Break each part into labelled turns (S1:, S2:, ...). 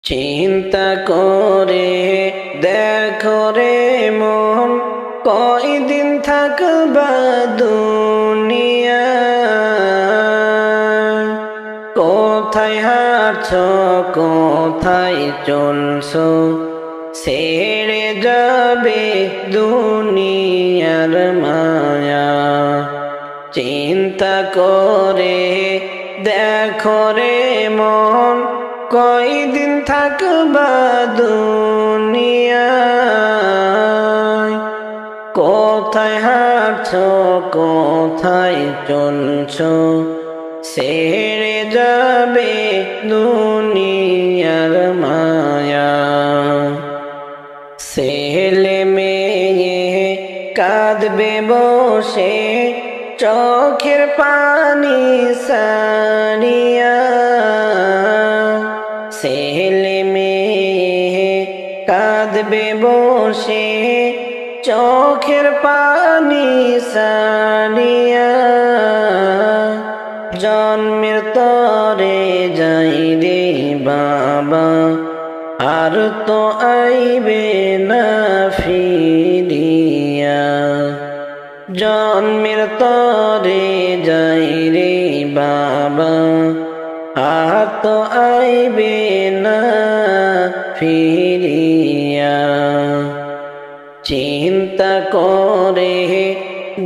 S1: চিন্তা করে দেখো রে মন, কয়দিন থাকবা দুনিয়ায়। কোথায় হাঁটছো কোথায় চলছো, ছেড়ে যাবে দুনিয়ার মায়া। চিন্তা করে দেখো রে মন, কয়দিন থাকবা দুনিয়ায়। কোথায় হাঁটছো কোথায় চলছো, ছেড়ে যাবে দুনিয়ার মায়া। ছেলে মেয়ে কাঁদবে বসে, চোখের পানি সারিয়া। ছেলে মেয়ে কাঁদবে বসে, চোখের পানি সারিয়া। জন্মের তরে যাই রে বাবা, আর তো আইবে না ফিরিয়া। জন্মের তরে যাই রে বাবা, আর তো আইবে না ফিরিয়া। চিন্তা করে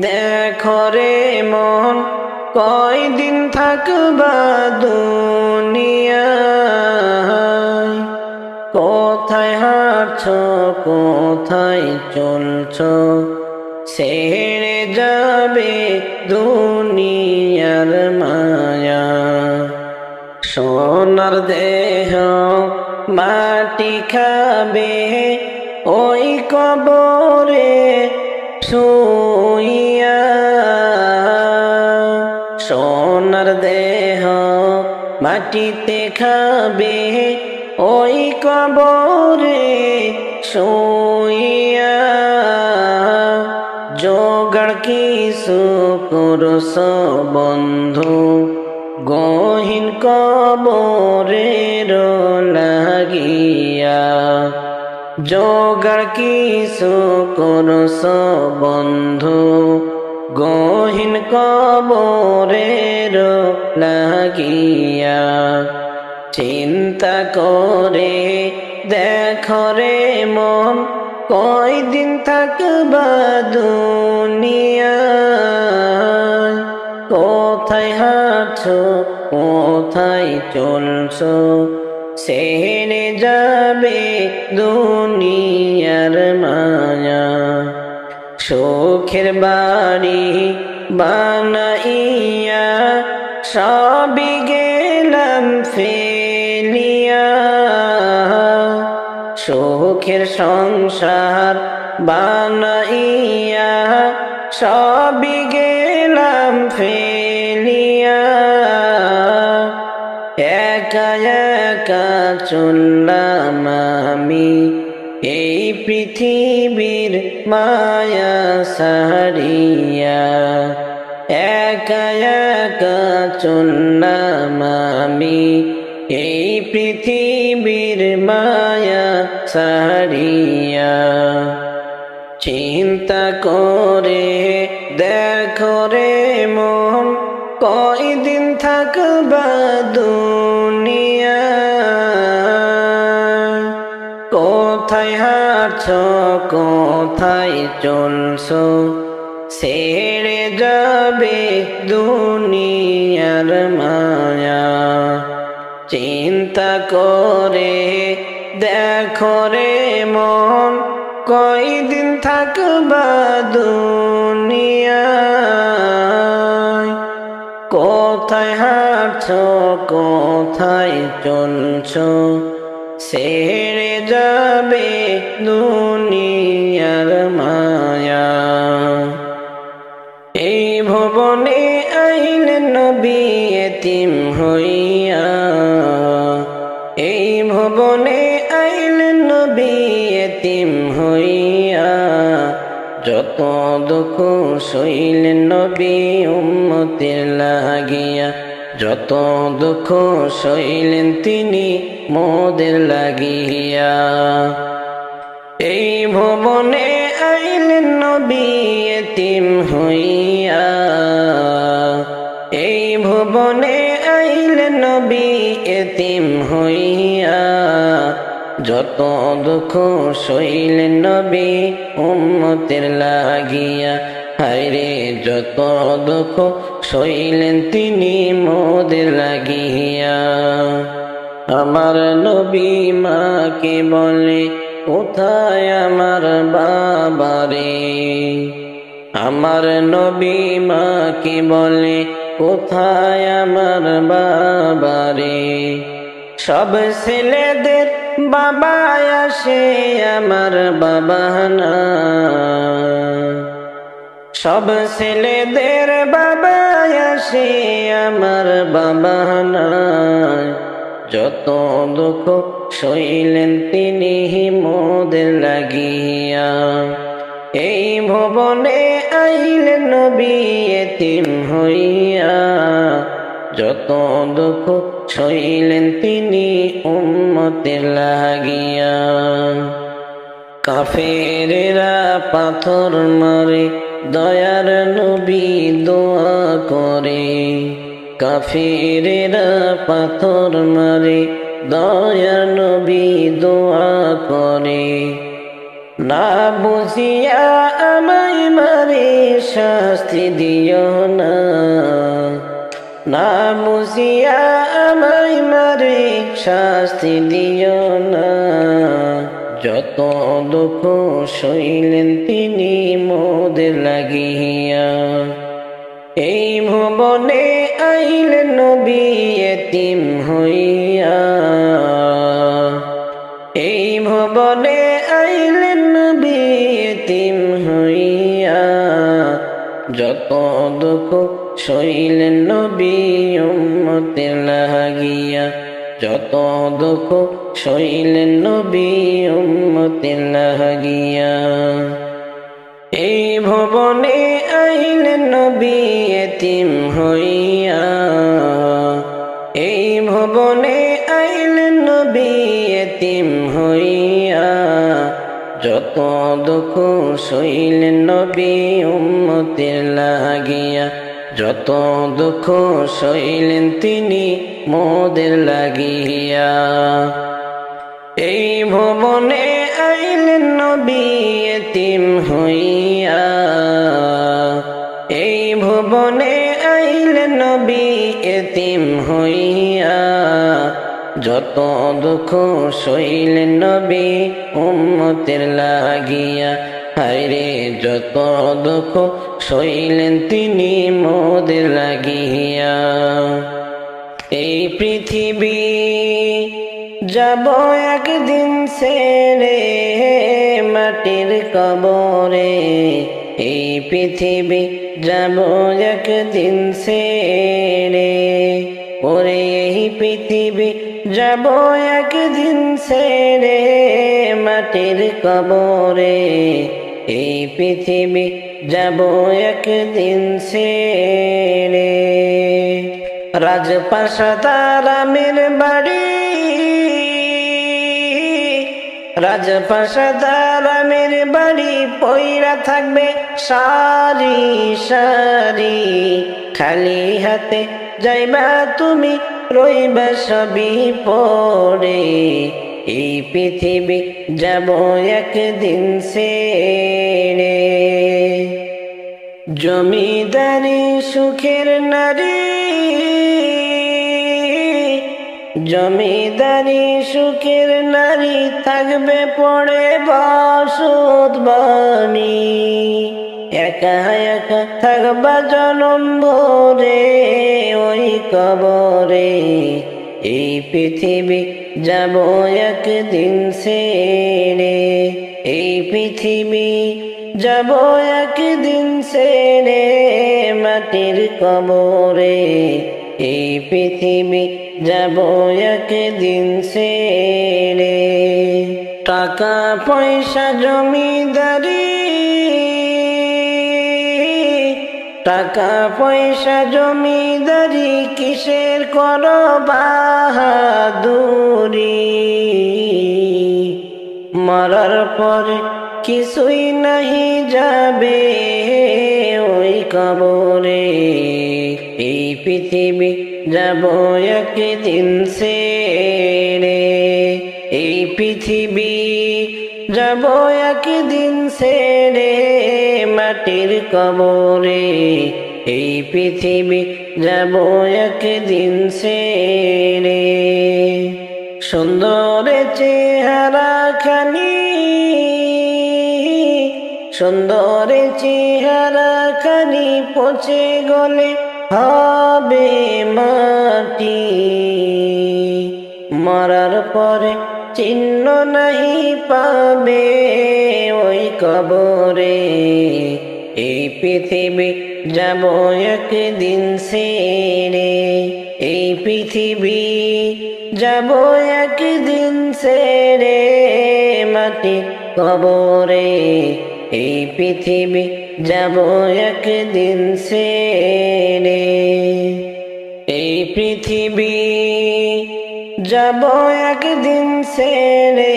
S1: দেখো রে মন, কয়দিন থাকবা দুনিয়ায়। কোথায় হাঁটছো কোথায় চলছো, ছেড়ে যাবে দুনিয়ার মায়া। সোনার দেহ মাটি খাবে, ওই কবরে শুইয়া। সোনার দেহ মাটিতে খাবে, ওই কবরে শুইয়া। জোগাড় কিছু করছো বন্ধু, গহীন কবরের লাগিয়া। জোগাড় কিছু করছো বন্ধু, গহীন কবরের লাগিয়া। চিন্তা করে দেখো রে মন, কয়দিন থাকবা দুনিয়ায়। কোথায় হাঁটছো কোথায় চলছো, ছেড়ে যাবে দুনিয়ার মায়া। সুখের বাড়ি বানাইয়া, সবই গেলাম ফেলিয়া। সুখের সংসার বানাইয়া, সবই গেলাম ফেলিয়া। একা একা চললাম আমি, এই পৃথিবীর মায়া সারিয়া। একা একা চললাম আমি, এই পৃথিবীর মায়া সারিয়া। চিন্তা করে দেখো রে মন, কয়দিন থাকবা দুনিয়ায়। কোথায় হাঁটছো কোথায় চলছো, ছেড়ে যাবে দুনিয়ার মায়া। চিন্তা করে দেখো রে মন, কয়দিন থাকবা দুনিয়ায়। কোথায় হাঁটছো কোথায় চলছো, ছেড়ে যাবে দুনিয়ার মায়া। এই ভুবনে আইলেন নবী এতিম হইয়া। এই ভুবনে আইলেন নবী এতিম হইয়া। যত দুঃখ সইলেন নবী উম্মতের লাগিয়া। যত দুঃখ সইলেন তিনি মোদের লাগিয়া। এই ভুবনে আইলেন নবী এতিম হইয়া, এই ভুবনে আইলেন নবী এতিম হইয়া। যত দুঃখ সইলেন নবী উম্মতের লাগিয়া। হায়রে যত দুঃখ সইলেন তিনি মোদের লাগিয়া। আমার নবী মাকে বলে কোথায় আমার বাবারে, আমার নবী মাকে বলে কোথায় আমার বাবারে। সব ছেলেদের বাবা আসে আমার বাবা না, সব ছেলেদের বাবা আসে আমার বাবা না। যত দুঃখ সইলেন তিনি মোদের লাগিয়া। এই ভুবনে আইলেন নবী এতিম হইয়া, যত দুঃখ সইলেন তিনি উম্মতের লাগিয়া। কাফেরেরা পাথর মারে দয়ার নবী দোয়া করে, কাফেরেরা পাথর মারে দয়ার নবী দোয়া করে। না বুঝিয়া আমায় মারে শাস্তি দিও না, না বুঝিয়া আমায় মারে শাস্তি দিও না। যত দুঃখ সইলেন তিনি মোদের লাগিয়া। এই ভুবনে আইলেন নবী এতিম হইয়া, এই ভুবনে আইলেন নবী এতিম হইয়া। যত দুঃখ সইলেন নবী উম্মতের লাগিয়া, যত দুঃখ সইলেন নবী উম্মতের লাগিয়া। এই ভুবনে আইলেন নবী এতিম হইয়া, এই ভুবনে আইলেন নবী এতিম হইয়া। যত দুঃখ সইলেন নবী উম্মতের লাগিয়া, যত দুঃখ সইলেন তিনি মোদের লাগিয়া। এই ভুবনে আইলেন নবী এতিম হইয়া, এই ভুবনে আইলেন নবী এতিম হইয়া। যত দুঃখ সইলেন নবী উম্মতের লাগিয়া। হায়রে যত দুঃখ সইলেন তিনি মোদের লাগিয়া। এই পৃথিবী যাব একদিন ছেড়ে মাটির কবরে, এই পৃথিবী যাব একদিন ছেড়ে। ওরে এই পৃথিবী যাব একদিন ছেড়ে মাটির কবরে, এই পৃথিবী যাব একদিন ছেড়ে। রাজপ্রাসাদ আরামের বাড়ি, রাজপ্রাসাদ আরামের বাড়ি পইরা থাকবে সারি সারি। খালি হাতে যাইবা তুমি রইবা সবই পড়ে, এই পৃথিবী যাব একদিন ছেড়ে। জমিদারি সুখের নারী, জমিদারি সুখের নারী থাকবে পড়ে বসত বাণী। একা একা থাকবা জনম ভরে ওই কবরে, এই পৃথিবী যাব একদিন ছেড়ে, এই পৃথিবী যাব একদিন ছেড়ে মাটির কবরে, এই পৃথিবী যাব একদিন ছেড়ে। টাকা পয়সা জমিদারি, টাকা পয়সা জমিদারি কিসের করো বাহাদুরি, মরার পরে কিছুই নাহি যাবে ওই কবরে। এই পৃথিবী যাব একদিন ছেড়ে, এই পৃথিবী যাব একদিন ছেড়ে মাটির কবরে। এই পৃথিবী যাব একদিন ছেড়ে। সুন্দর চেহারা খানি, সুন্দর চেহারা খানি পচে গলে হবে মাটি, মরার পরে চিহ্ন নাহি পাবে ওই কবরে। এই পৃথিবী যাব একদিন ছেড়ে, এই পৃথিবী যাব একদিন ছেড়ে মাটির কবরে। এই পৃথিবী যাব একদিন ছেড়ে, এই পৃথিবী যাব একদিন ছেড়ে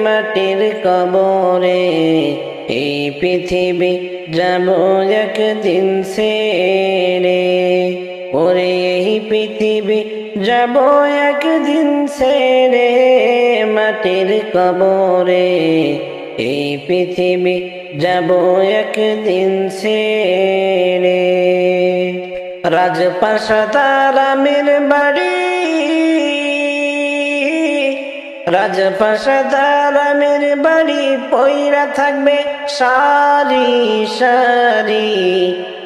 S1: মাটির কবরে। এই পৃথিবী যাব একদিন ছেড়ে, ওরে এই পৃথিবী যাব একদিন ছেড়ে মাটির কবরে। এই পৃথিবী যাব একদিন ছেড়ে। রাজপ্রাসাদ আরামের বাড়ি, রাজপ্রাসাদ আরামের বাড়ি পইরা থাকবে সারি সারি,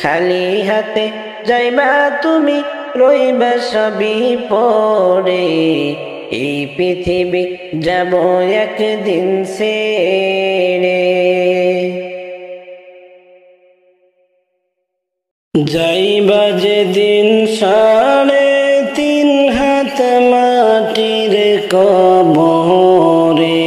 S1: খালি হাতে যাইবা তুমি রইবা সবই পড়ে। এই পৃথিবী যাব একদিন ছেড়ে। যাইবা যেদিন 3.5 হাত মাটির কবরে,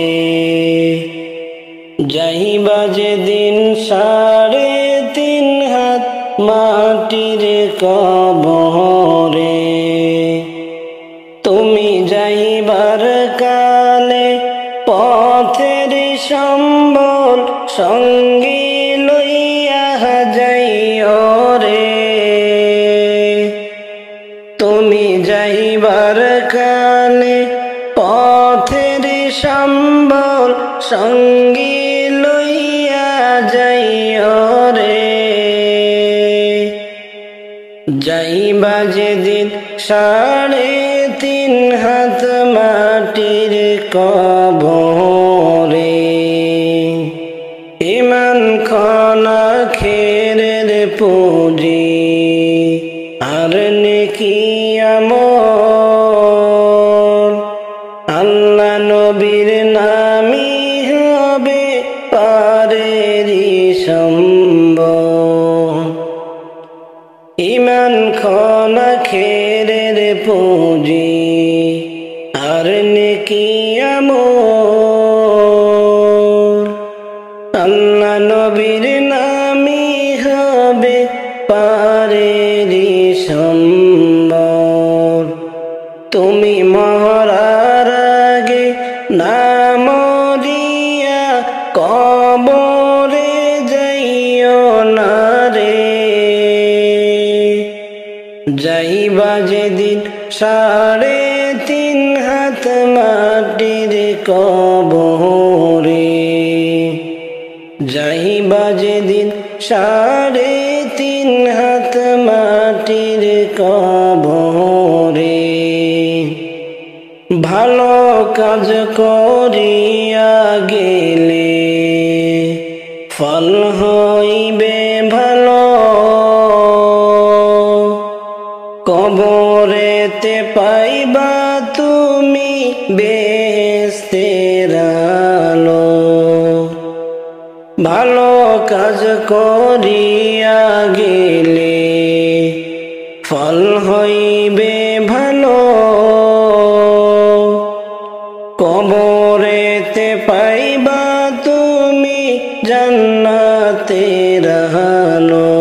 S1: যাইবা যেদিন 3.5 হাত মাটির কবরে। তুমি যাইবার কালে পথের সম্বল সঙ্গী লইয়া যাইও রে, তুমি যাইবার কালে পথের সম্বল সঙ্গী লইয়া যাইও রে। যাইবা যেদিন 3.5 হাত মাটির কবরে, ইমান খানা খেরের পুঁজি আর নেকি আমল, আল্লাহ নবীর নামই হবে পারেরি সম্বল। ইমান খানা খেরের পুঁজি আর নেকি আমল, আল্লাহ নবীর নামই হবে পারেরি সম্বল। তুমি মরার আগে নাম দিয়া কবরে যাইও না রে, যাইবা যেদিন 3.5 হাত মাটির কবরে, যাইবা যেদিন 3.5 হাত মাটির কবরে। ভালো কাজ করিয়া গেলে ফল হইবে ভালো, কবরেতে পাইবা তুমি বেহেশতের আলো। ভালো কাজ করিয়া গেলে ফল হইবে ভালো, কবরেতে পাইবা তুমি জান্নাতের আলো।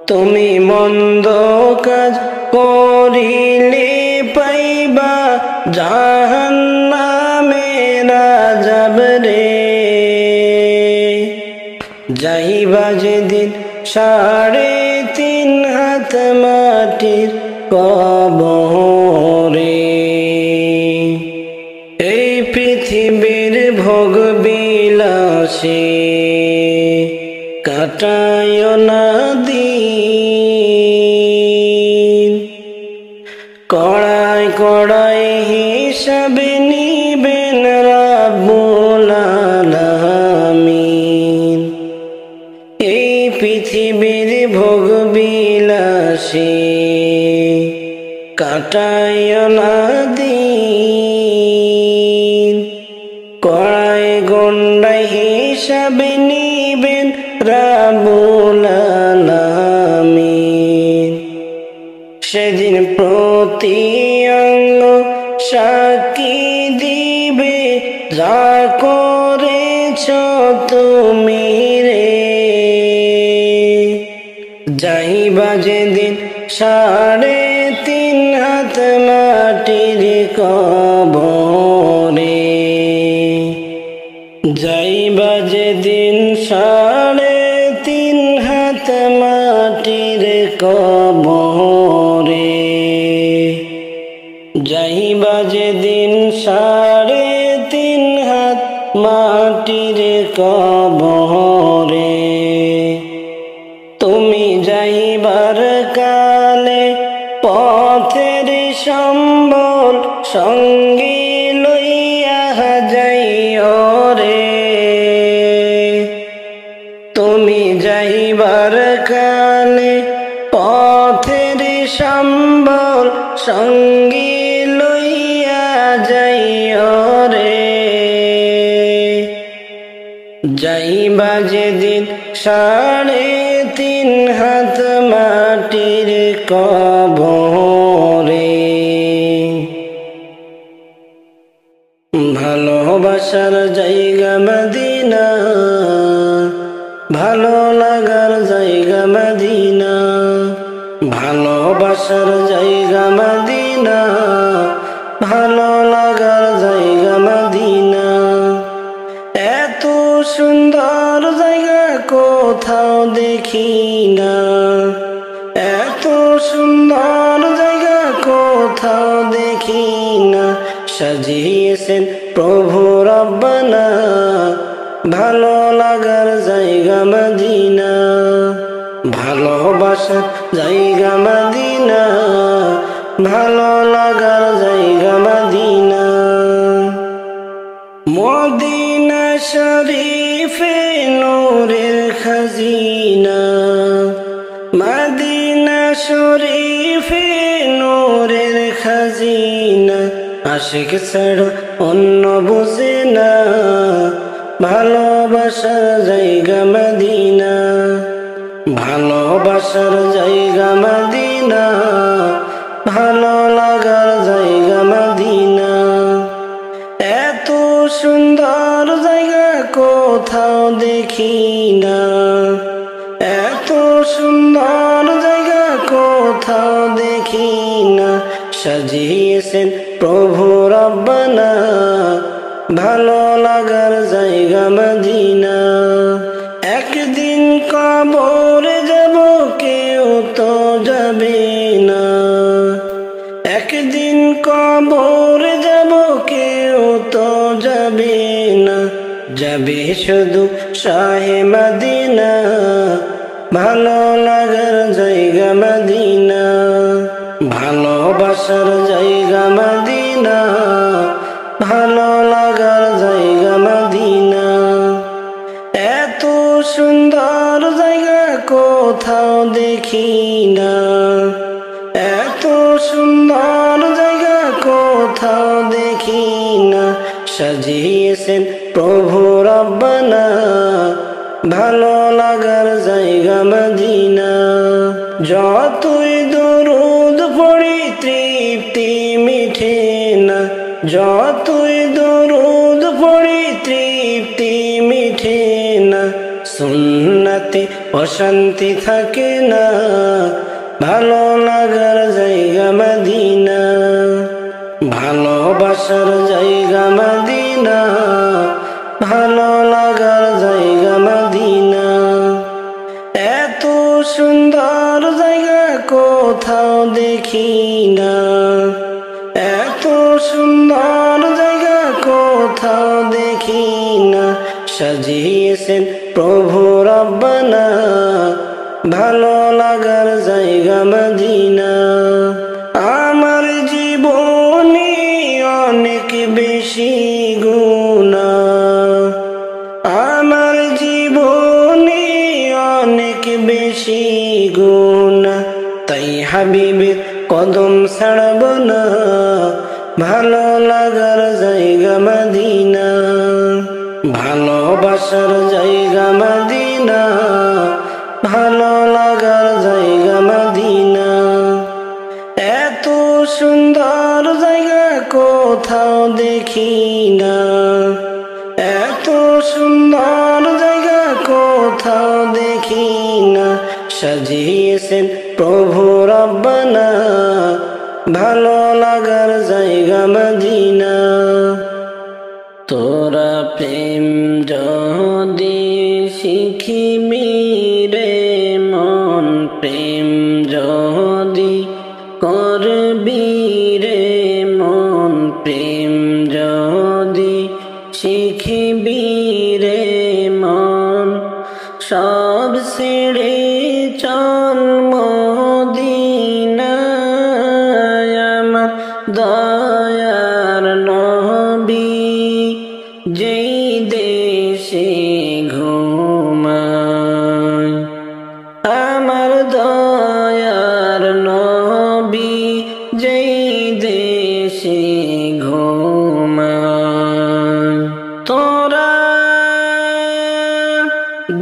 S1: তুমি মন্দ কাজ করিলে পাইবা জাহান্নামের আযাব রে। যাইবা যেদিন 3.5 হাত মাটির কবরে। এই পৃথিবীর ভোগ বিলাসে কাটায় না দিন, কড়াই কড়াই হিসাব নিবেন রাব্বুল আলামিন। এই পৃথিবীর ভোগ বিলাসে কাটায় না দিন, কড়াই গন্ডাই হিসাব নিবেন রাব্বুল আলামিন। সেদিন প্রতি অঙ্গ সাক্ষী দিবে যা করেছ তুমি রে। যাইবা যেদিন 3.5 হাত মাটির কবরে। যাইবা যেদিন 3.5 হাত মাটির কবরে। যাইবা যেদিন 3.5 হাত মাটির কবরে। তুমি যাইবার কালে পথের সম্বল সঙ্গে লইয়া যাইও রে। তুমি যাইবার কালে পথের সম্বল সঙ্গে লইয়া যাইও রে। যাইবা যেদিন 3.5 হাত মাটির কবরে। ভালোবাসার জায়গা মদিনা, ভালো লাগার জায়গা মদিনা। ভালোবাসার জায়গা মদিনা, ভালো লাগার জায়গা মদিনা। এত সুন্দর জায়গা কোথাও দেখি না, এত সুন্দর জায়গা কোথাও দেখি না। সাজিয়েছেন প্রভু রব্বানা ভালো লাগার জায়গা মদিনা। ভালোবাসার জায়গা মদিনা, ভালো লাগার জায়গা মদিনা। মদিনা শরীফে নূরের খাজিনা, মদিনা শরীফে নূরের খাজিনা। আশিক ছাড়া অন্য বুঝে না, ভালোবাসার জায়গা মদিনা। ভালোবাসার জায়গা মদিনা, ভালো লাগার জায়গা মদিনা। এত সুন্দর জায়গা কোথাও দেখি না, এত সুন্দর জায়গা কোথাও দেখি না। সাজিয়েছেন প্রভু রব্বানা ভালো লাগার জায়গা মদিনা। একদিন কবরে যাব কেউ তো যাবে না, একদিন কবরে যাব কেউ তো যাবে না। যাবে শুধু শাহে মদিনা, ভালো লাগার জায়গা মদিনা। ভালোবাসার জায়গা মদিনা, ভালো লাগার জায়গা মদিনা। এত সুন্দর জায়গা কোথাও দেখি না, এত সুন্দর জায়গা কোথাও দেখি না। সাজিয়েছেন প্রভু রব্বানা ভালো লাগার জায়গা মদিনা। যতই দরুদ পড়ি তৃপ্তি মিঠে না, যতই দরুদ পড়ি তৃপ্তি মিঠে না। সুন্নতে অশান্তি থাকে না, ভালো লাগার জায়গা মদিনা, ভালোবাসার জায়গা মদিনা, ভালো লাগার জায়গা মদিনা। এত সুন্দর জায়গা কোথাও দেখি না, এত সুন্দর জায়গা কোথাও দেখি না। সাজিয়েছেন প্রভু রব্বানা, ভালো লাগার জায়গা মদিনা। আমার জীবনে অনেক বেশি গুনাহ, আমার জীবনে অনেক বেশি গুনাহ, তাই হাবিবের কদম ছাড়ব না, ভালো লাগার জায়গা মদিনা, ভালোবাসার জায়গা মদিনা, ভালো লাগার জায়গা মদিনা। এত সুন্দর জায়গা কোথাও দেখি না, এত সুন্দর জায়গা কোথাও দেখি না। সাজিয়েছেন প্রভু রব্বানা, ভালো লাগার জায়গা মদিনা। তোরা প্রেম যদি শিখিবি রে মন, প্রেম যদি করবি রে মন, প্রেম যদি শিখিবি রে মন, সব ছেড়ে চল মদিনায়, আমার দয়ার নবী যেই দেশে ঘুমায়, আমার দয়ার নবী যেই দেশে ঘুমায়। তোরা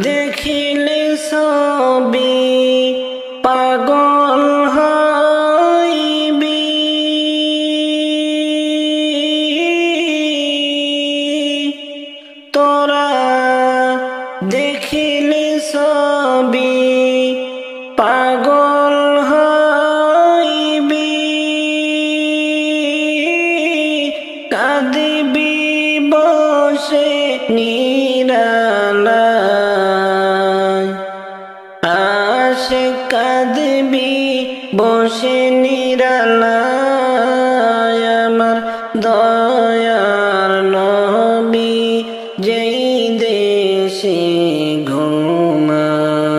S1: দেখিলে সবই পাগল হইবি, তোরা দেখিলে সবই পাগল হইবি, কাঁদিবি বসে নিরালায়, আশে কাঁদিবি বসে নিরালায়, আমার দয়ার নবী যেই দেশে ঘুমায়।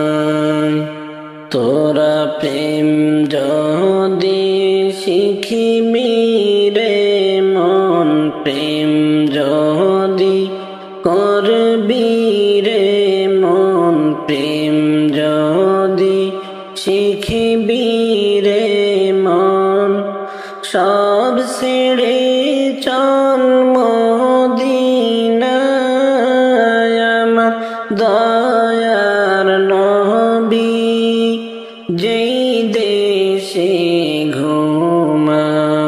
S1: তোরা প্রেম যদি শিখিবি রে মন, প্রেম যদি করবি রে মন, প্রেম যদি শিখিবি রে মন, সব ছেড়ে চল মদিনায়, আমার দয়ার নবী যেই দেশে ঘুমায়,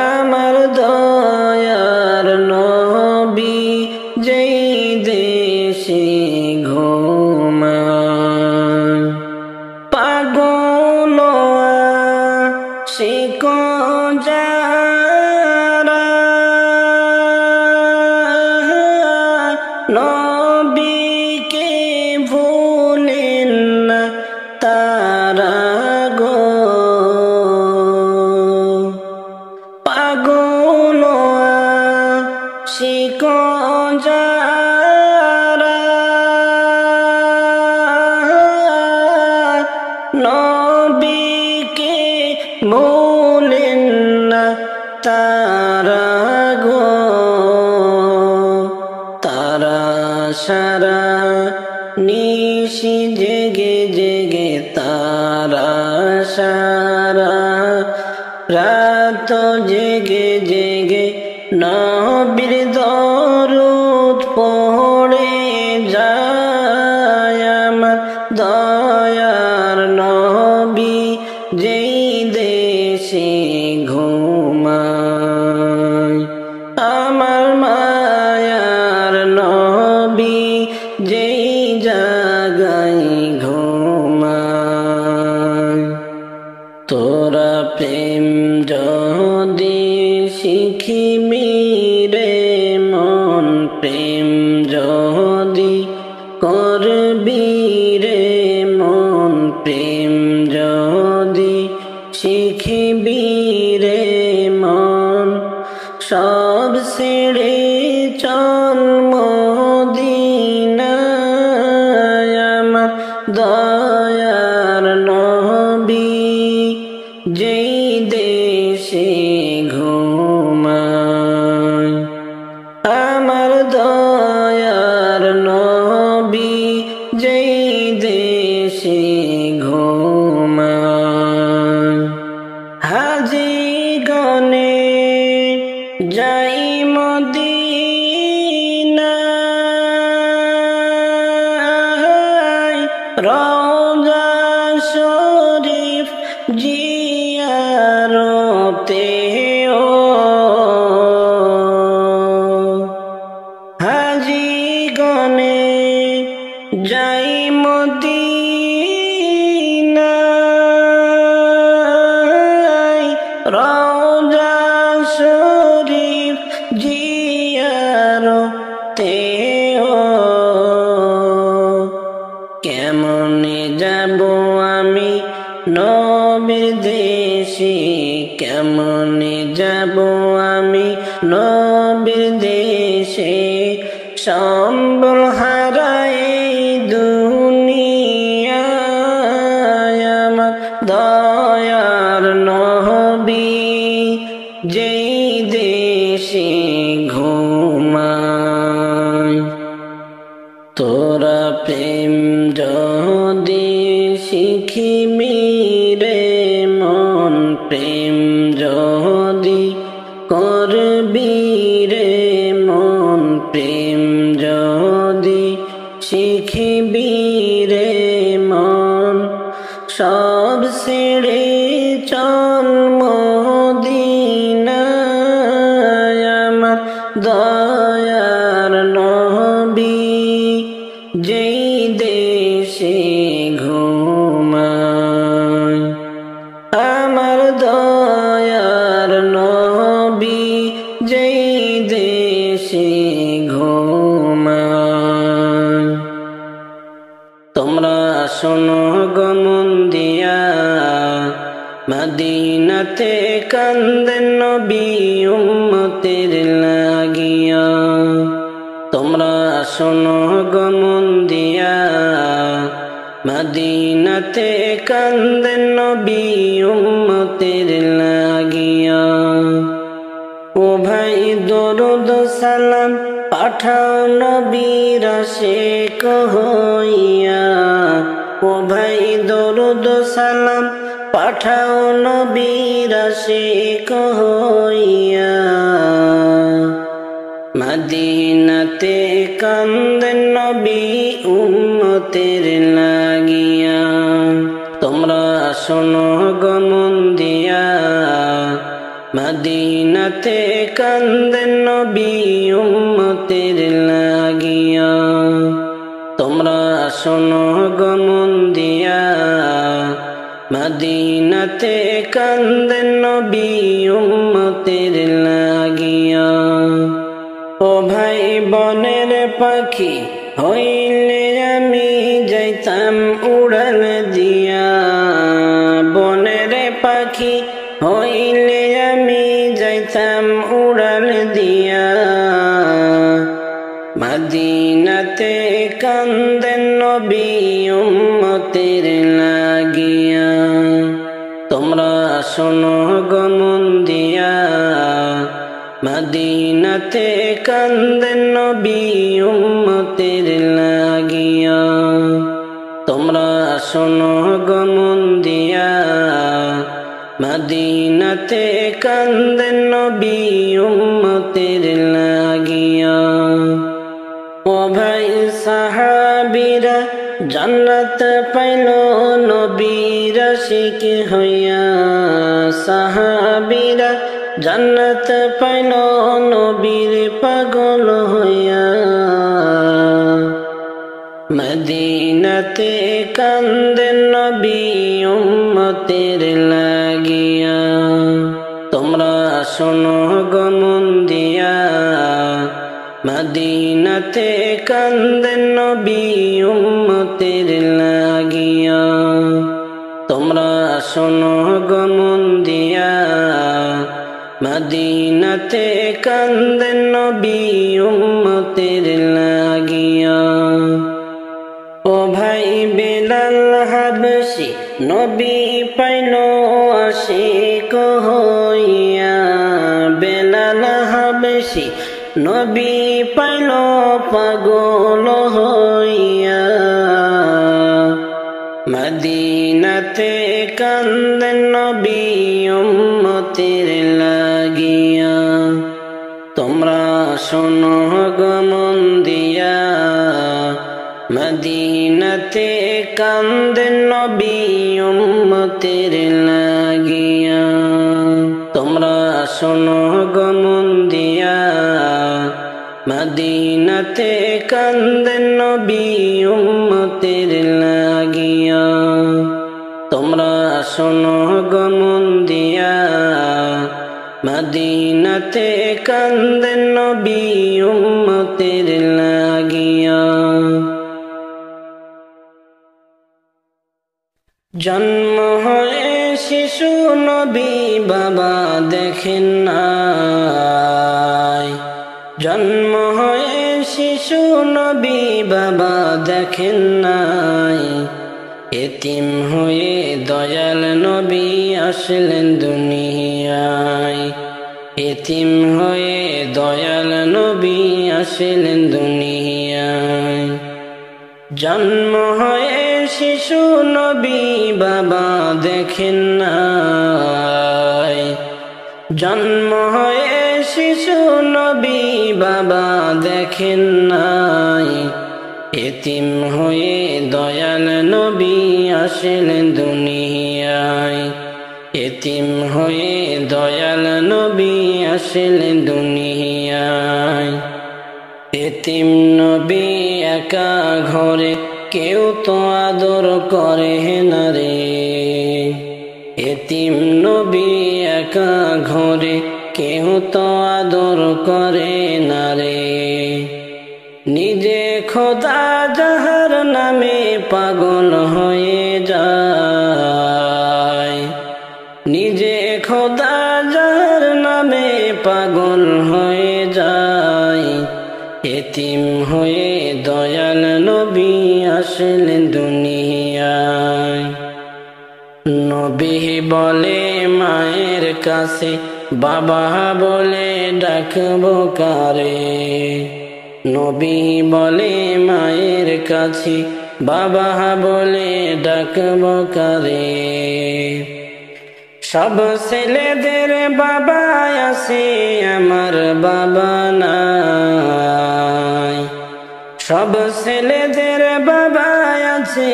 S1: আমার দয়ার নবী যেই দেশে ঘুমায়। পাগল আশিক যারা নবীকে ভুলেন না তারা গো, পাগল আশিক যারা নবীকে ভুলেন না তারা গো, তারা সারা নিশি জেগে জেগে, তারা সারা রাত জেগে জেগে নবীর দরুদ পড়ে যায়, আমার দয়ার নবী যেই দেশে ঘুমায়, আমার মায়ার নবী যে মিরে মন প্রেম যদি করবি রে মন প্রেম যদি শিখবি রে মন সব ছেড়ে চল মদিনায় আমার দয়ার নবী যেই দেশে ঘুমায় আমার দয়ার নবী যেই দেশে ঘুমায় হাজী গনে যাই মদিনায় রওজা শরীফ জিয়ারতে ও হাজী গনে যাই মদিনায় রওজা শরীফ জিয়ারতে ও কেমনে যাব আমি নবীর দেশে কেমনে যাব আমি নবীর দেশে সম্বল হারাই দুনিয়ায় আমার দয়ার নবী যেই দেশে ঘুমায় তোরা প্রেম যদি শিখিবি রে মন প্রেম যদি করবি রে মন প্রেম যদি শিখিবি রে মন সব ছেড়ে চল মদিনায় আমার দয়ার নবী যেই দেশে ঘুমায় আমার দয়ার নবী যেই দেশে ঘুমায় তোমরা শোনো গো মন দিয়া মদিনাতে কান্দেন নবী উম্মতের লাগিয়া তোমরা শোনো গো মন দিয়া মদিনাতে কান্দেন নবী উম্মতের লাগিয়া ও ভাই দরুদ সালাম পাঠাও নবীর আশিক হইয়া ও ভাই দরুদ সালাম পাঠাও নবীর আশিক হইয়া মদিনাতে কান্দেন নবী উম্মতের লাগিয়া তোমরা শোনো গো মন দিয়া মদিনাতে কান্দেন নবী উম্মতের লাগিয়া তোমরা শোনো গো মন দিয়া মদিনাতে কান্দেন নবী উম্মতের লাগিয়া ও ভাই বনের পাখি হইলে আমি যাইতাম উড়াল দিয়া বনের পাখি হইলে আমি যাইতাম উড়াল দিয়া মদিনাতে কান্দেন নবী উম্মতের লাগিয়া তোমরা শোনো গো মন দিয়া মদিনাতে কান্দেন নবী উম্মতের লাগিয়া তোমরা শোনো গো মন দিয়া মদিনাতে কান্দেন নবী উম্মতের লাগিয়া ও ভাই সাহাবীরা জান্নাত পাইল নবীর আশিক হইয়া সাহাবীরা জান্নাত পাইল নবীর পাগল হইয়া মদিনাতে কান্দেন নবী উম্মতের লাগিয়া তোমরা শোনো গো মন দিয়া মদিনাতে কান্দেন নবী উম্মতের লাগিয়া। তোমরা শোনো গো মন দিয়া, মদিনাতে কান্দেন নবী উম্মতের লাগিয়া। ও ভাই বেলাল হাবশি নবী পাইল আশিক হইয়া, বেলাল হাবশি নবী পাইল পাগল হইয়া। মদিনাতে কান্দেন নবী উম্মতের লাগিয়া। তোমরা শোনো গো মন দিয়া, মদিনাতে কান্দেন নবী উম্মতের লাগিয়া। তোমরা শোনো গো মন দিয়া, মদিনাতে কান্দেন নবী উম্মতের লাগিয়া। তোমরা শোনো গো মন দিয়া, মদিনাতে কান্দেন নবী উম্মতের লাগিয়া। জন্ম হয়ে শিশু নবী বাবা দেখেন নাই, জন্ম হয়ে শিশু নবী বাবা দেখেন নাই। এতিম হয়ে দয়াল নবী আসলেন দুনিয়ায়, এতিম হয়ে দয়াল নবী আসলেন দুনিয়ায়। জন্ম হয়ে শিশু নবী বাবা দেখেন নাই, জন্ম হয়ে শিশু নবী বাবা দেখেন নাই। এতিম হয়ে দয়াল নবী আসলেন দুনিয়ায়, এতিম হয়ে দয়াল নবী আসলেন দুনিয়ায়। এতিম নবী একা ঘরে কেউ তো আদর করে না রে, এতিম নবী একা ঘরে কেউ তো আদর করে না রে। নিজে খোদা যাহার নামে পাগল হয়ে যায়, নিজে খোদা যাহার নামে পাগল হয়ে যায়। এতিম হয়ে দয়াল নবী আসলেন দুনিয়ায়। নবী বলে মায়ের কাছে বাবা বলে ডাকবো কারে, নবী বলে মায়ের কাছে বাবা বলে ডাকবো কারে। সব ছেলেদের বাবা আছে আমার বাবা নাই, সব ছেলেদের বাবা আছে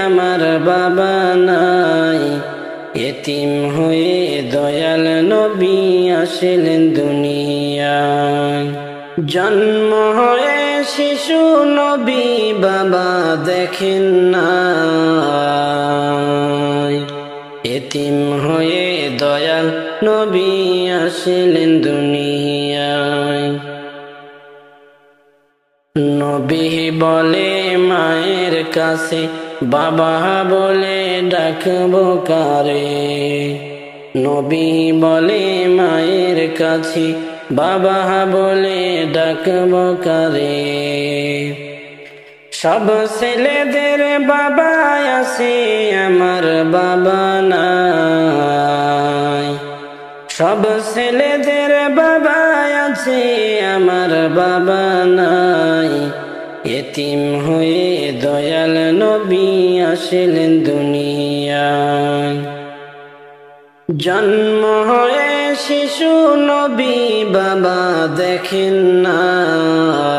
S1: আমার বাবা নাই। এতিম হয়ে দয়াল নবী আসলেন দুনিয়ায়। জন্ম হয়ে শিশু নবী বাবা দেখেন নাই, এতিম হয়ে দয়াল নবী আসলেন দুনিয়ায়। নবী বলে মায়ের কাছে বাবা বলে ডাকবো কারে, নবী বলে মায়ের কাছে বাবা বলে ডাকবো কারে। সব ছেলেদের বাবা আছে আমার বাবা নাই, সব ছেলেদের বাবা আছে আমার বাবা নাই। এতিম হয়ে দয়াল নবী আসলেন দুনিয়ায়। জন্ম হয়ে শিশু নবী বাবা দেখেন নাই,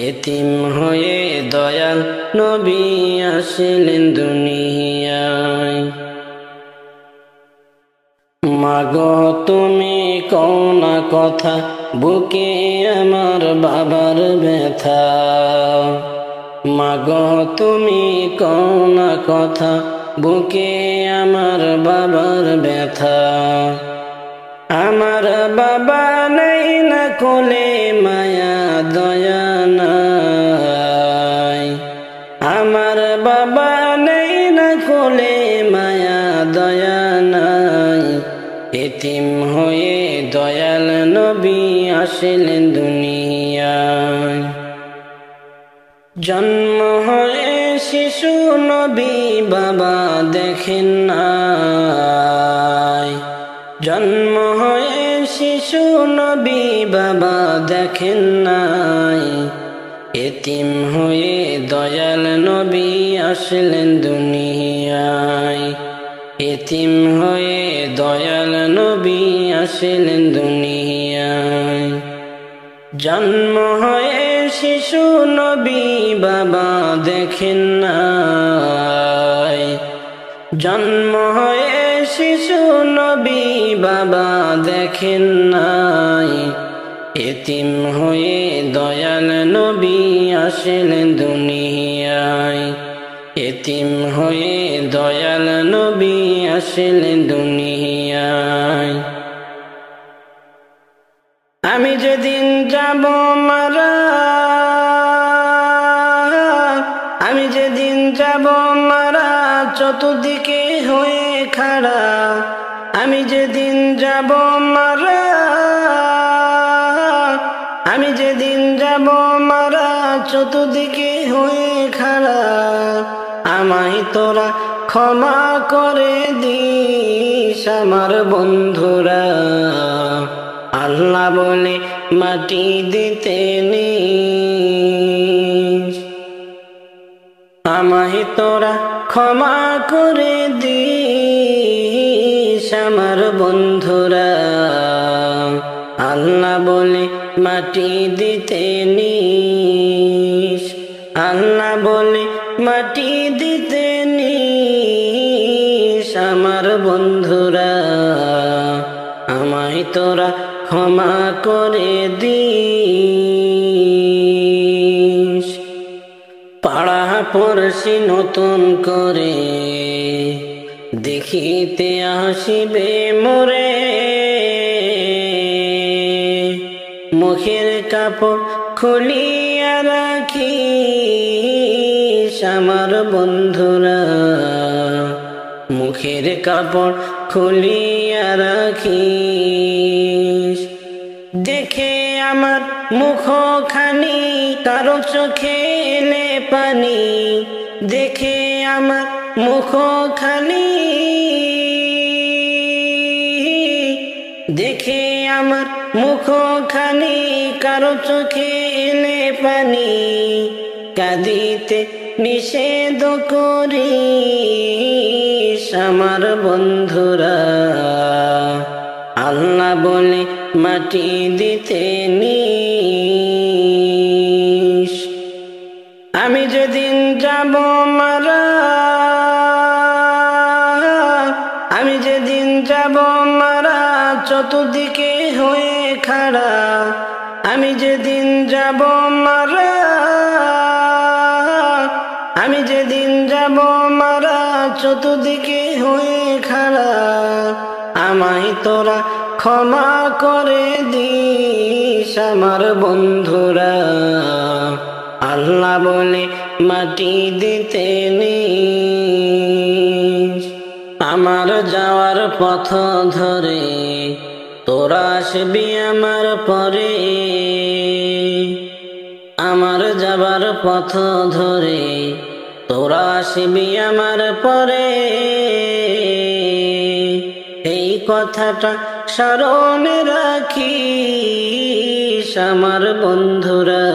S1: এতিম হয়ে দয়াল নবী আসলেন দুনিয়ায়। মাগো তুমি কও না কথা বুকে আমার বাবার ব্যথা, মাগো তুমি কও না কথা বুকে আমার বাবার ব্যথা। আমার বাবা নাই না কোলে মায়া দয়া নাই, আমার বাবা নাই না কোলে মায়া দয়া নাই। এতিম হয়ে দয়াল নবী আসলেন দুনিয়ায়। জন্ম হয়ে শিশু নবী বাবা দেখেন নাই, জন্ম হয়ে শিশু নবী বাবা দেখেন নাই। এতিম হয়ে দয়াল নবী আসলেন দুনিয়ায়, এতিম হয়ে দয়াল নবী আসলেন দুনিয়ায়। জন্ম হয়ে শিশু নবী বাবা দেখেন নাই, জন্ম হয়ে শিশু নবী বাবা দেখেন নাই। এতিম হয়ে দয়াল নবী আসলেন দুনিয়ায়, এতিম হয়ে দয়াল নবী আসলেন দুনিয়ায়। আমি যেদিন যাব মারা, আমি যেদিন যাব মারা চতুর্দিকে হয়ে খাড়া, আমি যেদিন যাব মারা, আমি যেদিন যাব মারা চতুর্দিকে হয়ে খাড়া। আমায় তোরা ক্ষমা করে দিস আমার বন্ধুরা, আল্লাহ বলে মাটি দিতে নিস। আমায় তোরা ক্ষমা করে দিস আমার বন্ধুরা, আল্লাহ বলে মাটি দিতে নিস, আল্লাহ বলে মাটি দিতে নিস আমার বন্ধুরা। আমায় তোরা ক্ষমা করে দিস। পাড়া পড়শি নতুন করে দেখিতে আসিবে মোরে, মুখের কাপড় খুলিয়া রাখিস আমার বন্ধুরা, মুখের কাপড় খুলিয়া রাখিস। দেখে আমার মুখখানি কারো চোখে এলে পানি, দেখে আমার মুখখানি, দেখে আমার মুখখানি কারো চোখে এলে পানি। কাঁদিতে নিষেধ করিস আমার বন্ধুরা, আল্লাহ বলে মাটি দিতে নিস। আমি যেদিন যাব মারা, আমি যেদিন যাব মারা চতুর্দিকে হয়ে খাড়া, আমি যেদিন যাব মারা, আমি যেদিন যাব মারা চতুর্দিকে হয়ে খাড়া। আমায় তোরা ক্ষমা করে দিস আমার বন্ধুরা, আল্লাহ বলে মাটি দিতে নিস। আমার যাওয়ার পথ ধরে তোরা আসবি আমার পরে, আমার যাবার পথ ধরে তোরা আসবি আমার পরে। এই কথাটা স্মরণে রাখিস আমার বন্ধুরা,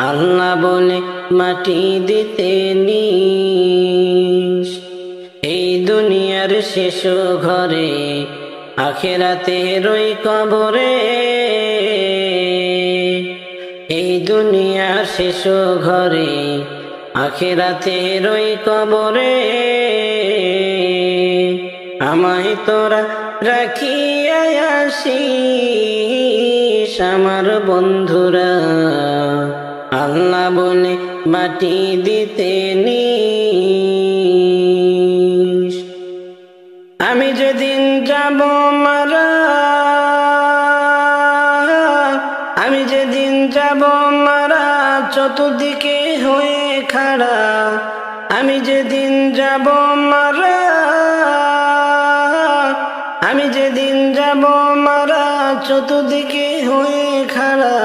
S1: আল্লাহ বলে মাটি দিতে নিস। এই দুনিয়ার শেষ ঘরে আখেরাতে রই কবরে, এই দুনিয়ার শেষ ঘরে আখেরাতে রই কবরে। আমায় তোরা রাখিয়া আসিস আমার বন্ধুরা, আল্লাহ বলে মাটি দিতে নিস। আমি যেদিন যাব মারা, আমি যেদিন যাব মারা চতুর্দিকে হয়ে খাড়া, আমি যেদিন যাব মারা, আমি যেদিন যাব মারা চতুর্দিকে হয়ে খাড়া,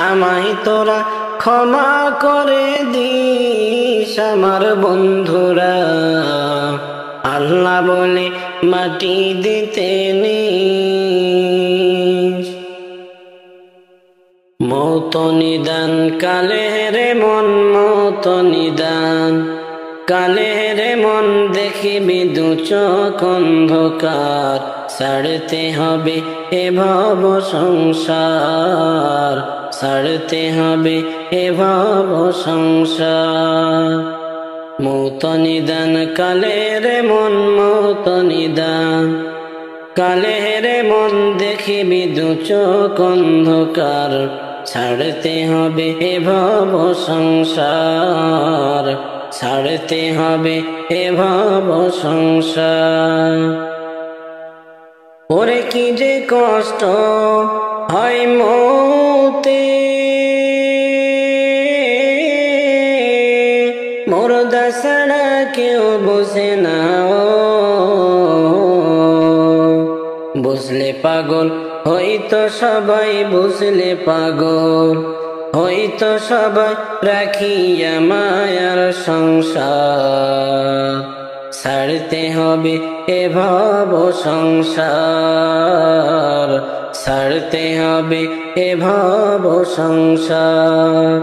S1: আমায় তোরা ক্ষমা করে দিস আমার বন্ধুরা। আল্লাহ বলে মাটি দিতে নিস। মৌত নিদান কালে রে মন, মৌত নিদান কালে রে মন, দেখিবি দু চোখ অন্ধকার, ছাড়তে হবে এ ভব সংসার, ছাড়তে হবে এ ভব সংসার। মৌত নিদান কালে রে মন, মৌত নিদান কালে রে মন, দেখিবি দু চোখ অন্ধকার, ছাড়তে হবে এ ভব সংসার, ছাড়তে হবে এ ভব সংসার। ওরে কি যে কষ্ট হয় মৌতে, মুর্দা ছাড়া কেউ বোঝে না, বুঝলে পাগল হইতো সবাই, বুঝলে পাগল হইতো সবাই, রাখিয়া মায়ার সংসার, ছাড়তে হবে এ ভব সংসার, ছাড়তে হবে এ ভব সংসার।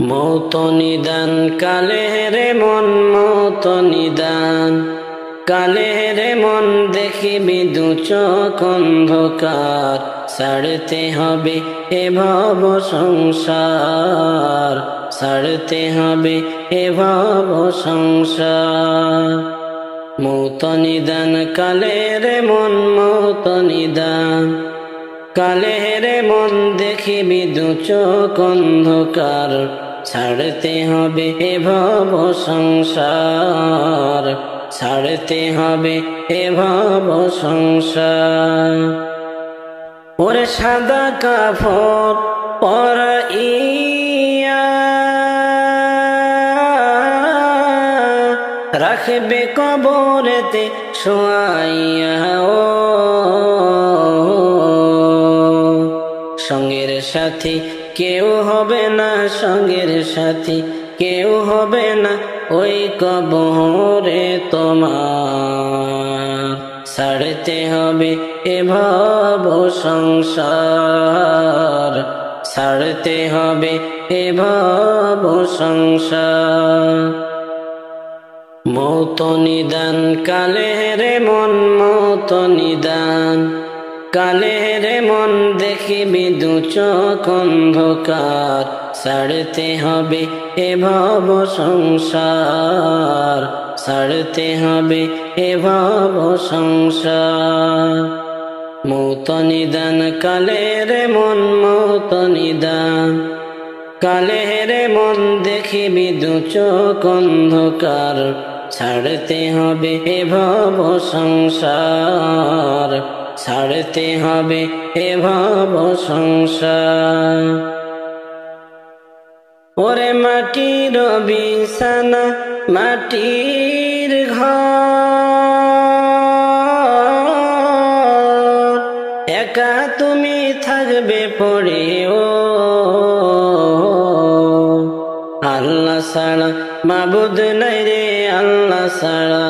S1: মৌত নিদান কালে রে মন, মৌত নিদান কালে রে মন, দেখিবি দু চোখ অন্ধকার, ছাড়তে হবে এ ভব সংসার, ছাড়তে হবে এ ভব সংসার। মৌত নিদান কালে রে মন, মৌত নিদান কালে রে মন, দেখিবি দু চোখ অন্ধকার, ছাড়তে হবে এ ভব সংসার, ছাড়তে হবে এ ভব সংসার। ওরে সাদা কাপড় পরাইয়া রাখবে কবরেতে শোয়াইয়া, ও সঙ্গের সাথী কেউ হবে না, সঙ্গের সাথী কেউ হবে না ওই কবরে তোমার, ছাড়তে হবে এ ভব সংসার, ছাড়তে হবে এ ভব সংসার। মৌত নিদান কালে রে মন, মৌত নিদান কালে রে মন, দেখিবি দু চোখ অন্ধকার, ছাড়তে হবে এ ভব সংসার, ছাড়তে হবে এ ভব সংসার। মৌত নিদান কালে রে মন, মৌত নিদান কালে রে মন, দেখিবি দু চোখ অন্ধকার, ছাড়তে হবে এ ভব সংসার, ছাড়তে হবে এ ভব সংসার। ওরে মাটির বিছানা মাটির ঘর, একা তুমি থাকবে পড়ে, ও আল্লাহ ছাড়া মাবুদ নাই রে, আল্লাহ ছাড়া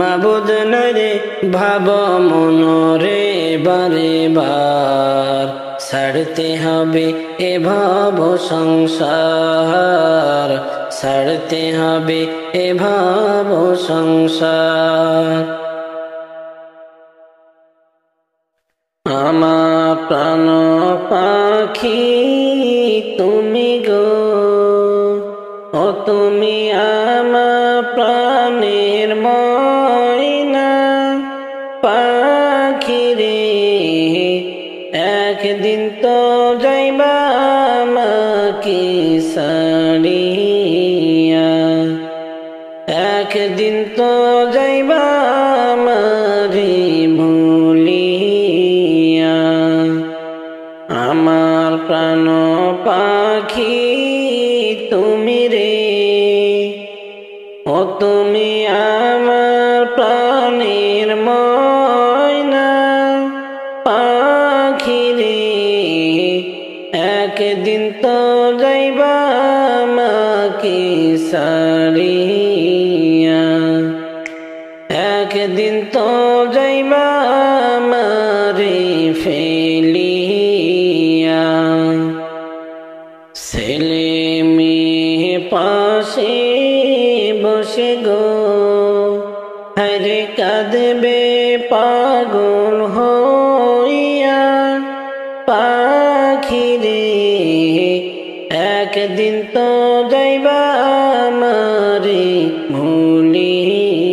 S1: মাবুদ নাই রে, ভাব মনরে বারে বার, ছাড়তে হবে এ ভব সংসার, ছাড়তে হবে এ ভব সংসার। আমার প্রাণ পাখি তুমি গো, ও তুমি আমার প্রাণের ময়না পাখি রে, একদিন তো যাইবা আমাকে ছাড়িয়া, একদিন তো যাইবা আমারে ভুলিয়া, তুমি আমার প্রাণের ময়না পাখি রে, একদিন তো যাইবা আমাকে ছাড়িয়া, একদিন তো যাইবা আমারে ফেলিয়া। ছেলে মেয়ে পাশে বসে গো হরে কাঁদবে পাগল হইয়া, পাখি রে একদিন তো যাইবা আমারে ভুলিয়া।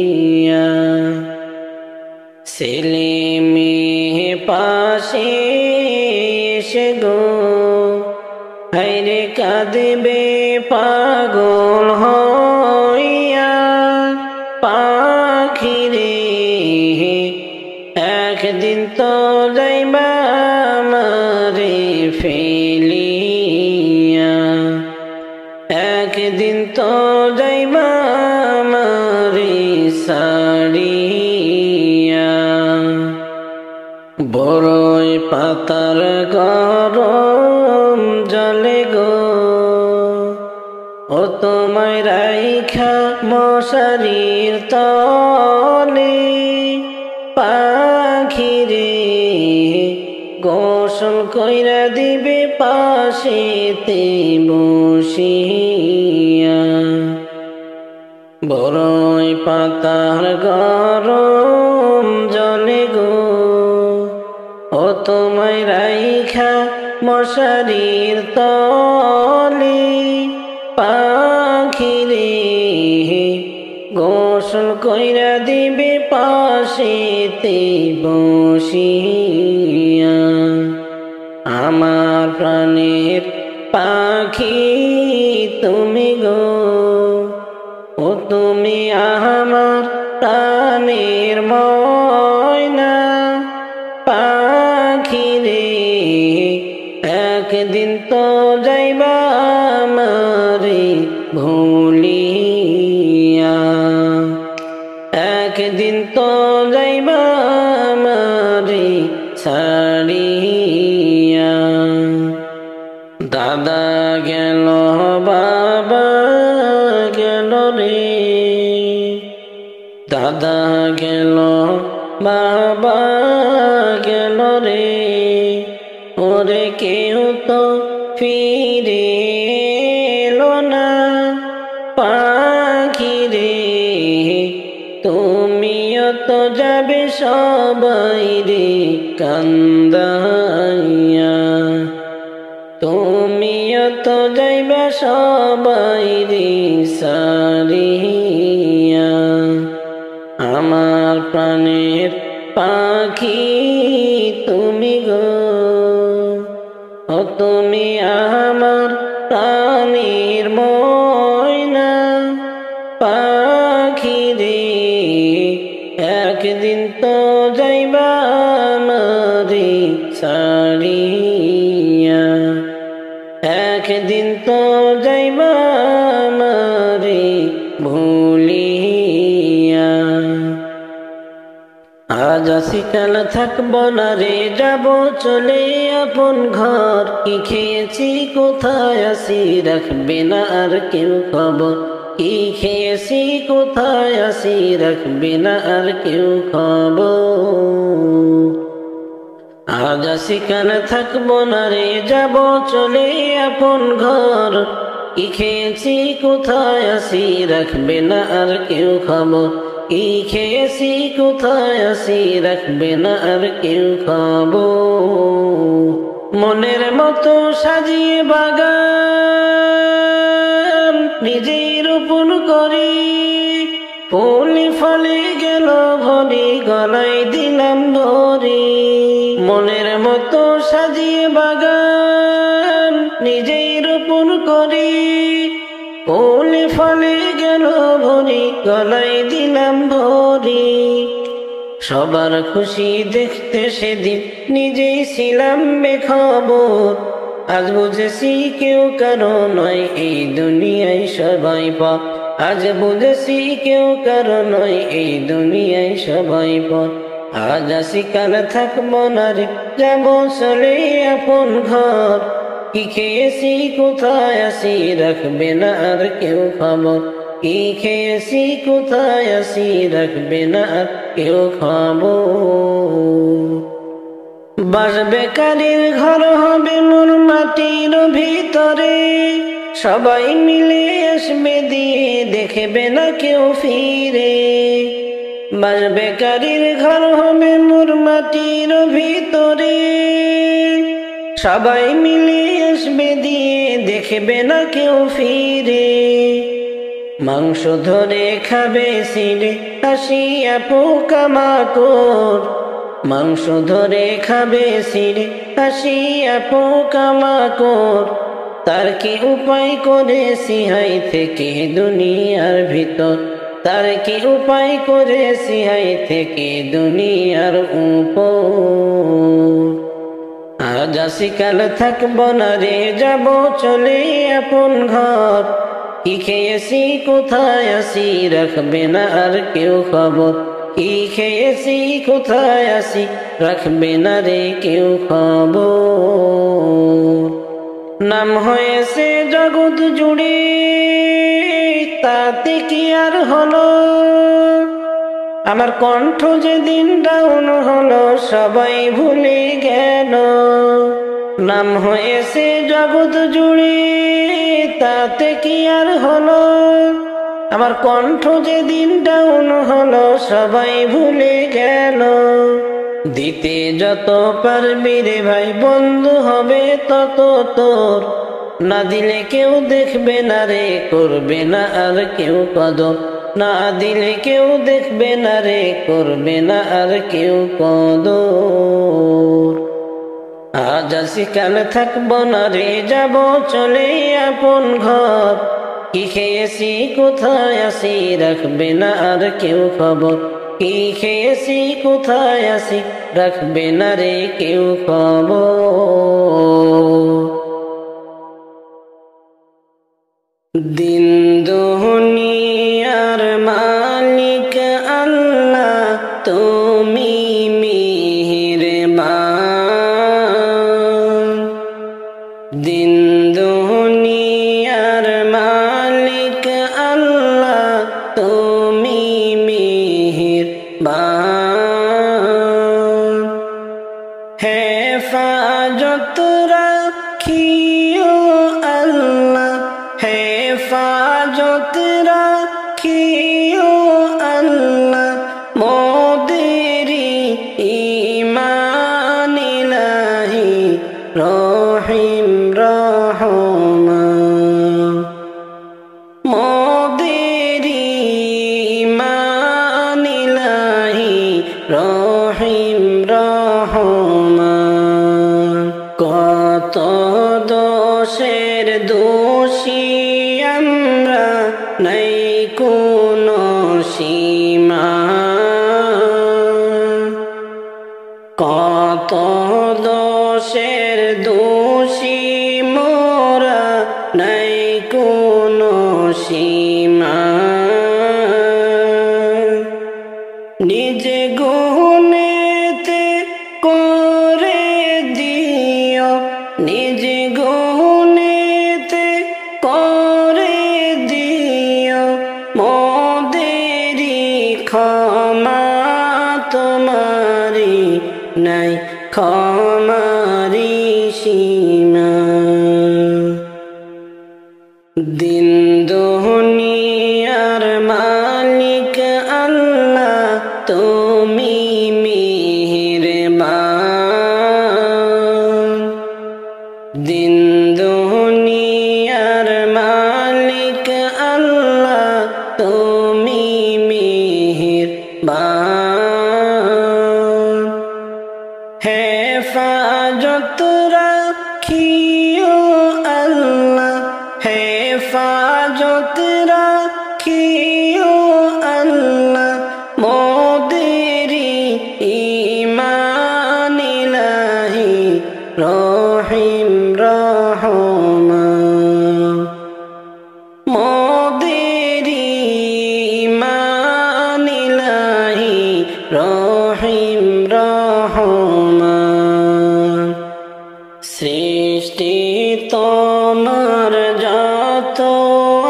S1: ছেলে মেয়ে পাশে এসে গো হায়রে কাঁদবে পাগল হইয়া, পাখি রে একদিন তো যাইবা আমারে ফেলিয়া, একদিন তো যাইবা আমারে ছাড়িয়া। বড়ই পাতার গরম জলে গো ও তোমায় রাইখা মশারির তলে, পাখি রে গোসল কইরা দিবে পাশেতে বসিয়া। বড়ই পাতার গরম জলে গো ও তোমায় রাইখা মশারির তলে, পাখি রে গোসল কইরা দিবে পাশেতে বসিয়া। আমার প্রাণের পাখি তুমি গো ও তুমি আমার প্রাণের ময়না পাখি রে, একদিন তো যাইবা আমারে ভুলিয়া, একদিন তো যাইবা আমারে ছাড়িয়া। দাদা গেল বাবা গেল রে, দাদা গেল বাবা গেল রে, ওরে কেউ তো ফিরে এলো না, পাখি রে তুমিও তো যাবে সবাই রে কান্দাইয়া, তুমিও তো যাইবা সবাই রে ছাড়িয়া। আমার প্রাণের পাখি তুমি গো ও তুমি আমার প্রাণের ময়না পাখি রে, একদিন তো যাইবা আমারে ছাড়িয়া, একদিন তো যাইবা আমারে ভুলিয়া। আজ আসি কাল থাকবো না রে, যাব চলে আপন ঘর, কি খেয়েছি কোথায় আসি রাখবে না আর কেউ খবর, কি খেয়েছি কোথায় আসি রাখবে না আর কেউ খবর। আজ আসি কাল থাকবো না রে, যাব চলে আপন ঘর, কি খেয়েছি কোথায় আসি রাখবে না আর কেউ খবর, কি খেয়েছি কোথায় আসি রাখবে না আর কেউ খবর। মনের মতো সাজিয়ে বাগান নিজেই রোপণ করি, ফুলে ফলে গেল ভরি গলায় দিলাম ধরি। মনের মতো সাজিয়ে বাগান নিজেই রোপণ করি, ফুলে ফলে গেল ভরি গলায় দিলাম ভরি। সবার খুশি দেখতে সেদিন নিজেই ছিলাম বেখবর, আজ বুঝেছি কেউ কারো নয় এই দুনিয়ায় সবাই পাপ, আজ বুঝেছি কেউ কারো নয় এই দুনিয়ায় সবাই পর। আজ আসি কাল থাকবো না রে, যাবো চলে আপন ঘর। কি খেয়েছি কোথায় আসি, রাখবে না আর কেউ খবর। কি খেয়েছি কোথায় আসি, রাখবে না আর কেউ খবর। বাস বেকারির ঘর হবে মোর মাটির ভিতরে, সবাই মিলে আসবে দিয়ে দেখবে না কেউ ফিরে। বাস বেকারির ঘর হবে মোর মাটির ভিতরে, সবাই মিলে আসবে দিয়ে দেখবে না কেউ ফিরে। মাংস ধরে খাবে সিঁড়ে হাসিয়া পোকামাকড়, মাংস ধরে খাবে সিঁড়ে হাসিয়া পোকামাকড়। তার কি উপায় করে সিহাই থেকে দুনিয়ার ভিতর, তার কি উপায় করে সিহাই থেকে দুনিয়ার উপর। আজ আসি কাল থাকবো না রে, যাবো চলে আপন ঘর। কি খেয়েছি কোথায় আসি, রাখবে না আর কেউ খবর। কি খেয়েছি কোথায় আসি, রাখবে না রে কেউ খবর। নাম হয়েছে জগৎ জুড়ে, তাতে কি আর হলো। আমার কণ্ঠ যেদিন ডাউন হলো, সবাই ভুলে গেল। নাম হয়েছে জগৎ জুড়ে, তাতে কি আর হলো। আমার কণ্ঠ যেদিন ডাউন হলো, সবাই ভুলে গেল। দিতে যত পারবি রে ভাই, বন্ধু হবে তত তোর। না দিলে কেউ দেখবে না রে, করবে না আর কেউ কদর। না দিলে কেউ দেখবে না রে, করবে না আর কেউ কদর। আজ আসি কাল থাকবো না রে, যাবো চলে আপন ঘর। কি খেয়েছি কোথায় আসি, রাখবে না আর কেউ খবর। কি খেয়েছি কোথায় আসি, রাখবে না রে কেউ খবর। দিন দুনিয়ার মালিক আল্লাহ, তুমি মেহেরবান। দিন দুনিয়ার মালিক আল্লাহ, তুমি মেহেরবান। হেফাজত রাখিও আল্লাহ, হেফাজত রাখিও আল্লাহ। মোদেরি ঈমান ইলাহি রহিম রহমান। মোদেরি ঈমান ইলাহি রহিম রহমান। কত দোষের দোষী আমরা, নাই কোনো সীমা। কত দোষের দোষী মোরা, নাই কোনো সীমা। নিজে গুনেতে করে দিও, নিজে গুনেতে করে দিও। মোদেরি ক্ষমা তোমারি, নাই ক্ষমারি সীমা। দিন দুনিয়ার মালিক আল্লাহ, তুমি মেহেরবান। দিন দুনিয়ার মালিক আল্লাহ, তুমি মেহেরবান। হেফাজত রাখিও আল্লাহ, হেফাজত রাখিও আল্লাহ। মোদেরি ঈমান ইলাহি রহিম রহমান। মোদেরি সৃষ্টি তোমার যত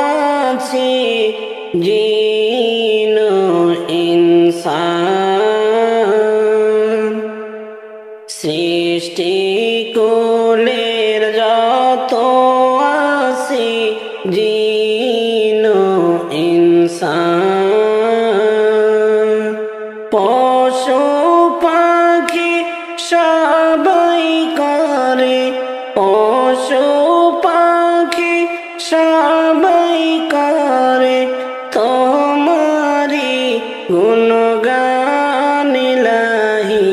S1: আছে জিন ইনসান সৃষ্টি কুলের যত আছে জিন ইনসান পশু পাখি সবাই করে পশু পাখি সবাই করে তোমারি গুণগান ইলাহি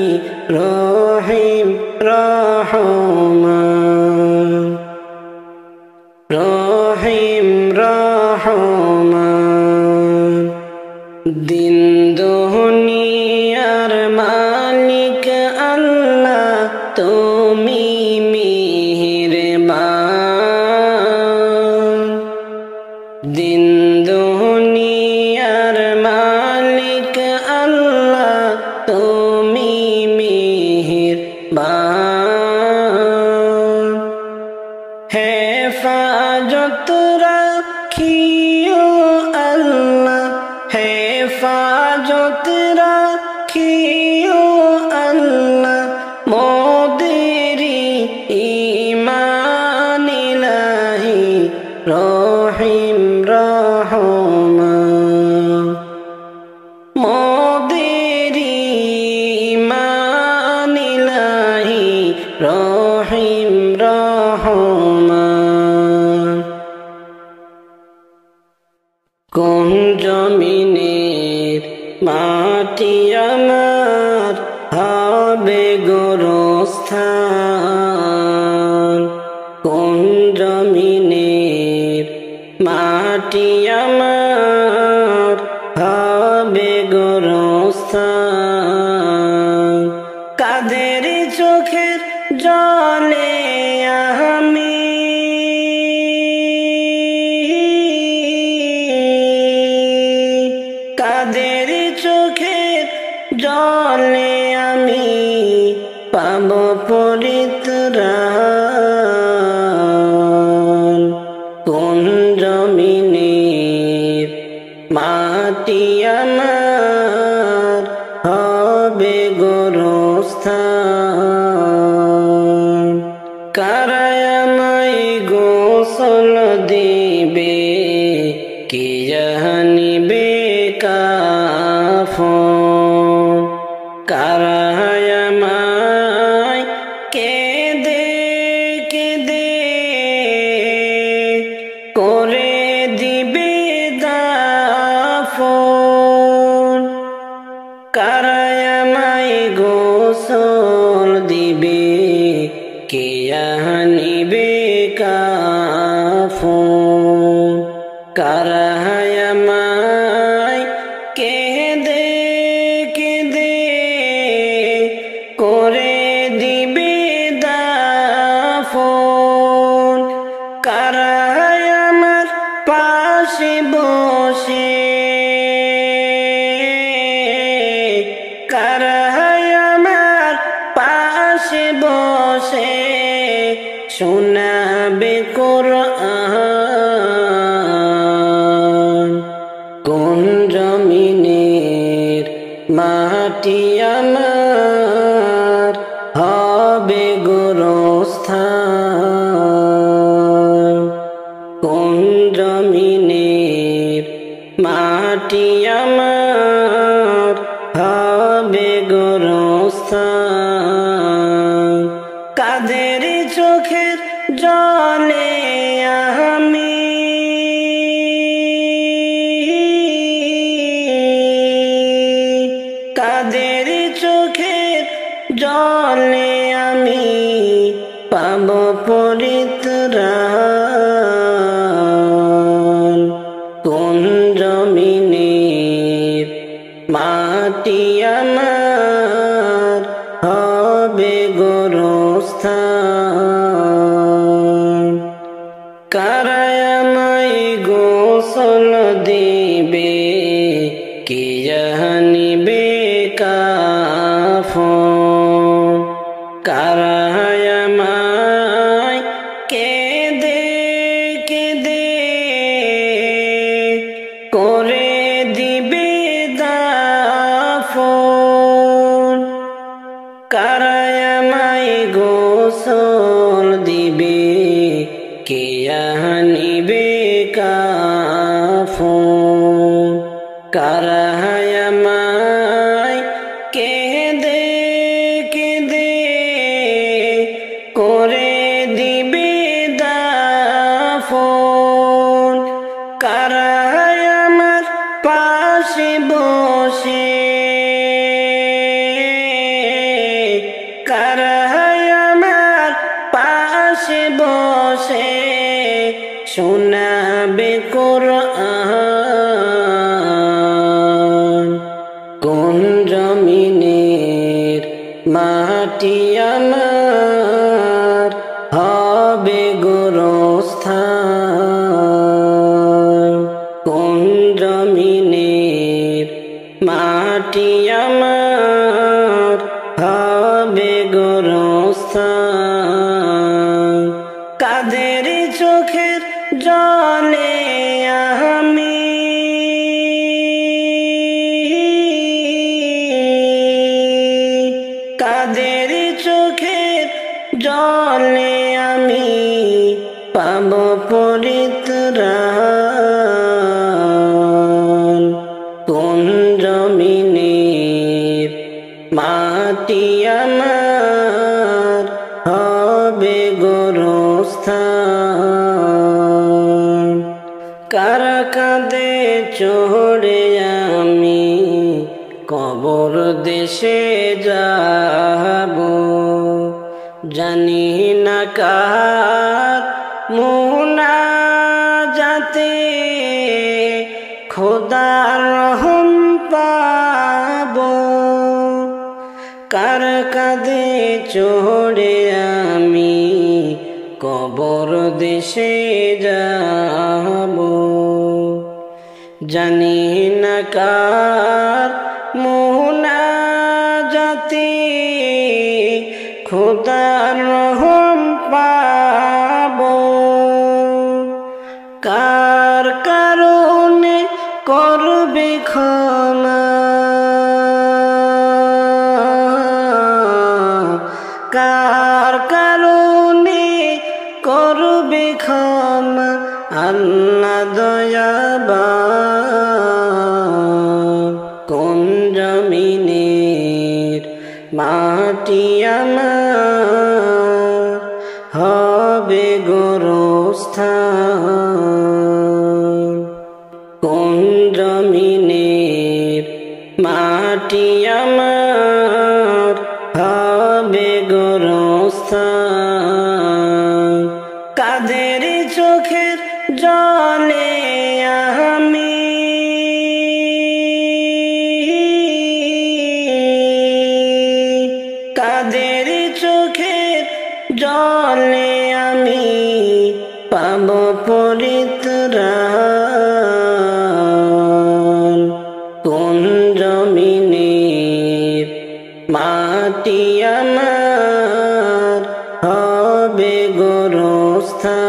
S1: রহিম রহমান রহিম রহমান দিন দুনিয়ার মালিক আল্লাহ তুমি মেহেরবান দিন দুনিয়ার মালিক আল্লাহ তুমি মেহেরবান হেফাজত রাখিও আল্লাহ হেফাজত রাখিও আল্লাহ মোদেরি ঈমান ইলাহি রহিম রহমান মোদেরি ঈমান ইলাহি রহিম রহমান কোন জমিনের মাটি আমার হবে গোরস্থান কোন জমিনের মাটি আমার হবে গোরস্থান কাদের চোখের জলে আমি কাদের চোখের জলে আমি পাব পরিত্রাণ কোন জমিনের মাটি আমার হবে গোরস্থান কারায় আমায় গোসল দিবে কে জানিবে কাফন কারায় আমায় কেঁদে কেঁদে করে দিবে দাফন কারায় আমায় গোসল দিবে কে আনিবে কাফন কারায় আমায় কেঁদে কেঁদে করে দিবে দাফন কারায় আমার পাশে বসে কারায় আমার পাশে বসে শোনাবে কোরআন কোন জমিনের মাটি আমার হবে গোরস্থান কোন জমিনের মাটি আমার হবে গোরস্থান কাদের চোখের জলে আমি কাদের চোখের জলে আমি পাব পরিত্রাণ কোন জমিনের মাটি আমার হবে গোরস্থান কারায় আমায় গোসল দিবে কে জানিবে কাফন কারায় আমায় গোসল দিবে, কে আনিবে কাফন। কারা আমায় কেঁদে কেঁদে করে দিবে দাফন। কারা আমার পাশে বসে, কারা আমার পাশে বসে শোনাবে কোরআন। কোন জমিনের মাটি আমার হবে গোরস্থান। কোন জমিনের মাটি আমার হবে গোরস্থান। কাদের চোখের জলে আমি কাদের চোখের জলে আমি পাব পরিত্রাণ। কোন জমিনের মাটি আমার হবে গোরস্থান। কারা কাঁধে চড়ে আমি কবর দেশে যাব, জানি না কার মুনাজাতে খোদার রহম পাব। কার কাঁধে চড়ে আমি কবর দেশে যাব, জানি না কার মুনাজাতে খোদার রহম পাব। কার কারণে করবে ক্ষমা, কার কারণে করবে ক্ষমা আল্লাহ দয়াবান। কোন জমিনের মাটি আমার হবে গোরস্থান। কোন জমিনের মাটি আমার হবে গোরস্থান। কাদের চোখের জলে আমি কাদের চোখের জলে আমি পাব পরিত্রাণ। কোন জমিনের মাটি আমার হবে গোরস্থান।